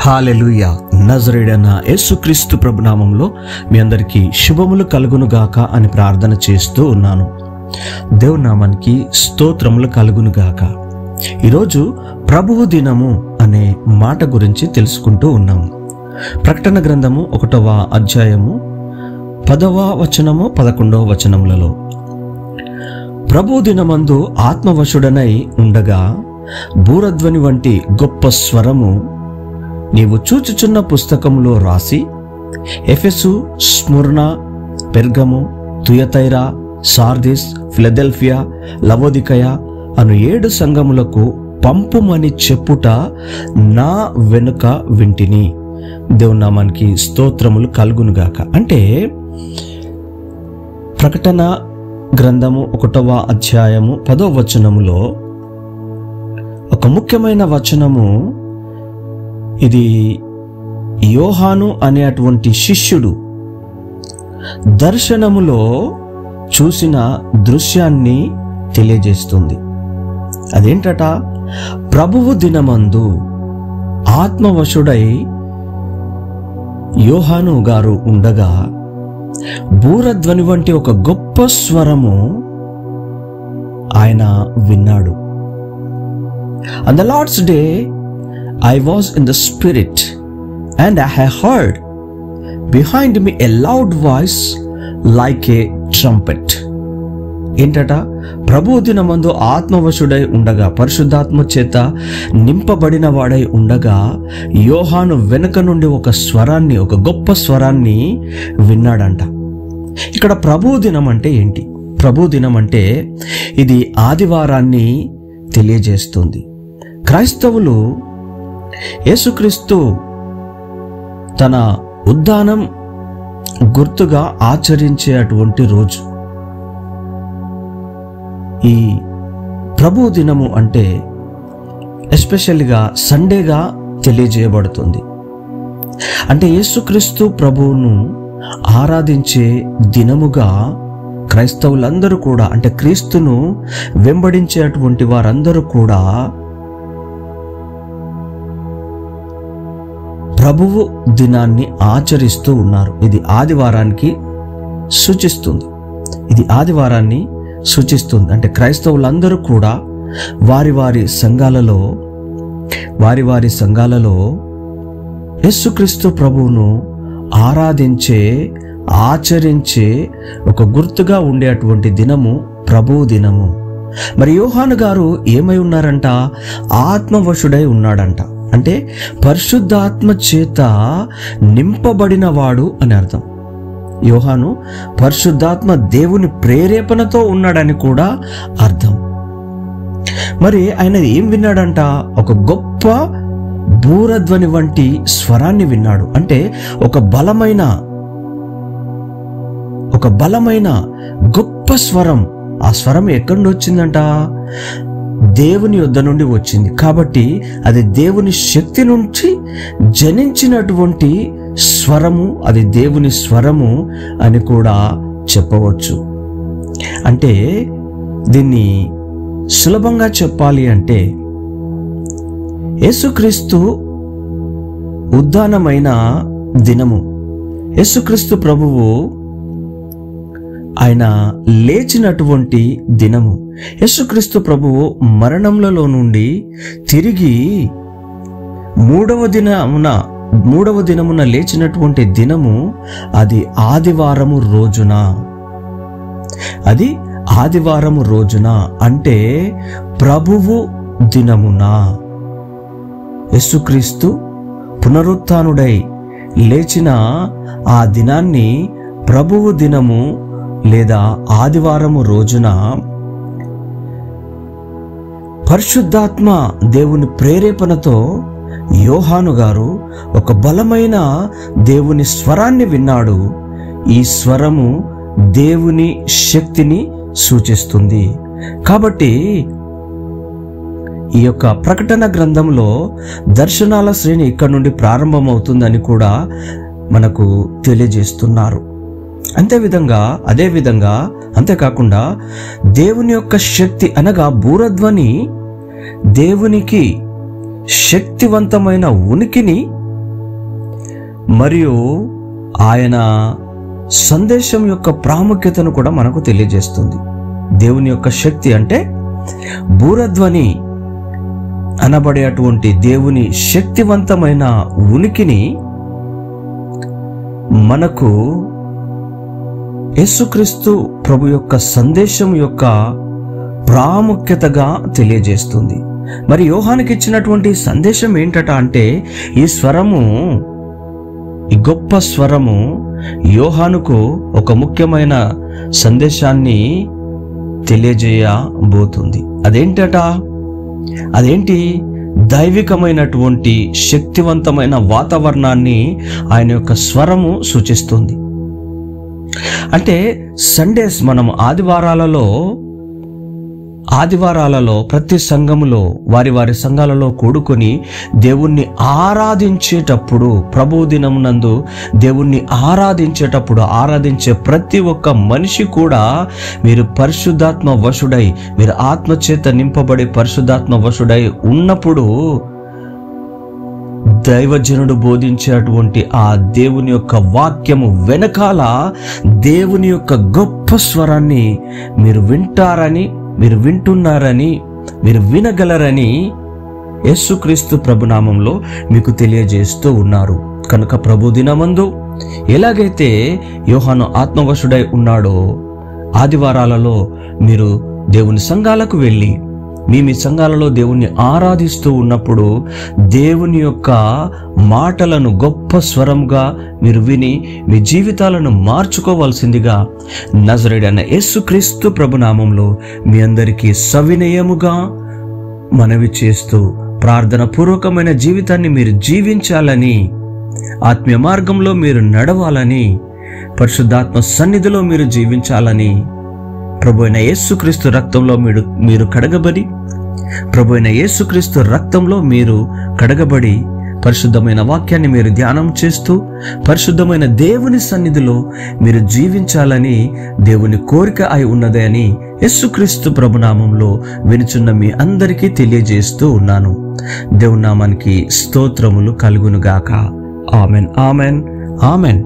హల్లెలూయా. నజరేయుడైన యేసుక్రీస్తు ప్రభునామంలో మీ అందరికీ శుభములు కలుగునుగాక అని ప్రార్థన చేస్తూ ఉన్నాను. దేవుని నామానికి స్తోత్రములు కలుగునుగాక. ఈరోజు ప్రభువు దినము అనే మాట గురించి తెలుసుకుంటూ ఉన్నాము. ప్రకటన గ్రంథము 1వ అధ్యాయము 10వ వచనము 11వ వచనములలో, ప్రభు దినమందు ఆత్మవశుడనై ఉండగా బూరధ్వని వంటి గొప్ప స్వరము నీవు చూచుచున్న పుస్తకములో రాసి Ephesus, Smyrna, Pergamum, Thyatira, Sardis, Philadelphia, Laodicea అను 7 సంఘములకు పంపుమని చెప్పుట నా వెనుక వింటిని. దేవుని నామానికి స్తోత్రములు కలుగునుగాక. అంటే ప్రకటన గ్రంథము 1వ అధ్యాయము 10వ వచనములో ఒక ముఖ్యమైన వచనము, ఇది యోహాను అనేటువంటి శిష్యుడు దర్శనములో చూసిన దృశ్యాన్ని తెలియజేస్తుంది. అదేంటట? ప్రభువు దినమందు ఆత్మవశుడై యోహాను గారు ఉండగా బూరధ్వని వంటి ఒక గొప్ప స్వరము ఆయన విన్నాడు. On the Lord's day I was in the spirit and I heard behind me a loud voice like a trumpet. ఏంటట? ప్రభు దినమందు ఆత్మవశుడై ఉండగా, పరిశుద్ధాత్మ చేత నింపబడిన వాడై ఉండగా యోహాను వెనుక నుండి ఒక స్వరాన్ని, ఒక గొప్ప స్వరాన్ని విన్నాడంట. ఇక్కడ ప్రభు దినం అంటే ఏంటి? ప్రభు దినం అంటే ఇది ఆదివారాన్ని తెలియజేస్తుంది. క్రైస్తవులు యేసుక్రీస్తు తన ఉద్ధానం గుర్తుగా ఆచరించే అటువంటి రోజు ఈ ప్రభు దినము అంటే ఎస్పెషల్గా సండేగా తెలియజేయబడుతుంది. అంటే యేసుక్రీస్తు ప్రభువును ఆరాధించే దినముగా క్రైస్తవులందరూ కూడా, అంటే క్రీస్తును వెంబడించేటువంటి వారందరూ కూడా ప్రభువు దినాన్ని ఆచరిస్తూ ఉన్నారు. ఇది ఆదివారానికి సూచిస్తుంది. ఇది ఆదివారాన్ని సూచిస్తుంది. అంటే క్రైస్తవులందరూ కూడా వారి వారి సంఘాలలో యేసుక్రీస్తు ప్రభువును ఆచరించే ఒక గుర్తుగా ఉండేటువంటి దినము ప్రభువు దినము. మరి యోహాను గారు ఏమై ఉన్నారంట? ఆత్మవశుడై ఉన్నాడంట. అంటే పరిశుద్ధాత్మ చేత నింపబడిన వాడు అని అర్థం. యోహాను పరిశుద్ధాత్మ దేవుని ప్రేరేపణతో ఉన్నాడని కూడా అర్థం. మరి ఆయన ఏం విన్నాడంట? ఒక గొప్ప బూరధ్వని వంటి స్వరాన్ని విన్నాడు. అంటే ఒక బలమైన గొప్ప స్వరం. ఆ స్వరం ఎక్కడి నుండి వచ్చిందంట? దేవుని యొద్ద నుండి వచ్చింది. కాబట్టి అది దేవుని శక్తి నుంచి జనించినటువంటి స్వరము, అది దేవుని స్వరము అని కూడా చెప్పవచ్చు. అంటే దీన్ని సులభంగా చెప్పాలి అంటే, యేసుక్రీస్తు ఉద్ధానమైన దినము, యేసుక్రీస్తు ప్రభువు ఆయన లేచినటువంటి దినము, యేసుక్రీస్తు ప్రభువు మరణములలో నుండి తిరిగి మూడవ దినమున లేచినటువంటి దినము, అది ఆదివారము రోజున. అది ఆదివారము రోజున అంటే ప్రభువు దినమున యేసుక్రీస్తు పునరుత్థానుడై లేచిన ఆ దినాన్ని ప్రభువు దినము లేదా ఆదివారము రోజున పరిశుద్ధాత్మ దేవుని ప్రేరేపణతో యోహాను గారు ఒక బలమైన దేవుని స్వరాన్ని విన్నాడు. ఈ స్వరము దేవుని శక్తిని సూచిస్తుంది. కాబట్టి ఈ యొక్క ప్రకటన గ్రంథంలో దర్శనాల శ్రేణి ఇక్కడ నుండి ప్రారంభమవుతుందని కూడా మనకు తెలియజేస్తున్నారు. అంతేకాకుండా దేవుని యొక్క శక్తి అనగా బూరధ్వని దేవునికి శక్తివంతమైన ఉనికిని మరియు ఆయన సందేశం యొక్క ప్రాముఖ్యతను కూడా మనకు తెలియజేస్తుంది. దేవుని యొక్క శక్తి అంటే బూరధ్వని అనబడే అటువంటి దేవుని శక్తివంతమైన ఉనికిని మనకు యేసుక్రీస్తు ప్రభు యొక్క సందేశం యొక్క ప్రాముఖ్యతగా తెలియజేస్తుంది. మరి యోహానుకి ఇచ్చినటువంటి సందేశం ఏంటట అంటే, ఈ స్వరము, ఈ గొప్ప స్వరము యోహానుకు ఒక ముఖ్యమైన సందేశాన్ని తెలియజేయబోతుంది. అదేంటి? దైవికమైనటువంటి శక్తివంతమైన వాతావరణాన్ని ఆయన యొక్క స్వరము సూచిస్తుంది. అంటే సండేస్, మనం ఆదివారాలలో ప్రతి సంఘములో వారి సంఘాలలో కూడుకొని దేవుణ్ణి ఆరాధించేటప్పుడు, ప్రభువు దినమునందు దేవుణ్ణి ఆరాధించే ప్రతి ఒక్క మనిషి కూడా మీరు పరిశుద్ధాత్మ వశుడై, మీరు ఆత్మచేత నింపబడి పరిశుద్ధాత్మ వశుడై ఉన్నప్పుడు దైవజనుడు బోధించేటువంటి ఆ దేవుని యొక్క వాక్యము వెనకాల దేవుని యొక్క గొప్ప స్వరాన్ని మీరు వింటారని, మీరు వింటున్నారని, మీరు వినగలరని యేసుక్రీస్తు ప్రభునామంలో మీకు తెలియజేస్తూ ఉన్నారు. కనుక ప్రభు దినమందు ఎలాగైతే యోహాను ఆత్మవశుడై ఉన్నాడో, ఆదివారాలలో మీరు దేవుని సంఘాలకు వెళ్ళి మీ సంఘాలలో దేవుణ్ణి ఆరాధిస్తూ ఉన్నప్పుడు దేవుని యొక్క మాటలను గొప్ప స్వరంగా మీరు విని మీ జీవితాలను మార్చుకోవాల్సిందిగా నజరేయుడైన యేసుక్రీస్తు ప్రభునామంలో మీ అందరికీ సవినయముగా మనవి చేస్తూ, ప్రార్థన పూర్వకమైన జీవితాన్ని మీరు జీవించాలని, ఆత్మీయ మార్గంలో మీరు నడవాలని, పరిశుద్ధాత్మ సన్నిధిలో మీరు జీవించాలని, ప్రభు అయిన యేసుక్రీస్తు రక్తంలో మీరు కడగబడి, ప్రభు అయిన యేసుక్రీస్తు రక్తంలో మీరు కడగబడి పరిశుద్ధమైన వాక్యాన్ని మీరు ధ్యానం చేస్తూ పరిశుద్ధమైన దేవుని సన్నిధిలో మీరు జీవించాలని దేవుని కోరిక అయి ఉన్నదని యేసుక్రీస్తు ప్రభునామంలో వినుచున్న మీ అందరికీ తెలియజేస్తూ ఉన్నాను. దేవుని నామానికి స్తోత్రములు కలుగునుగాక. Amen, amen, amen.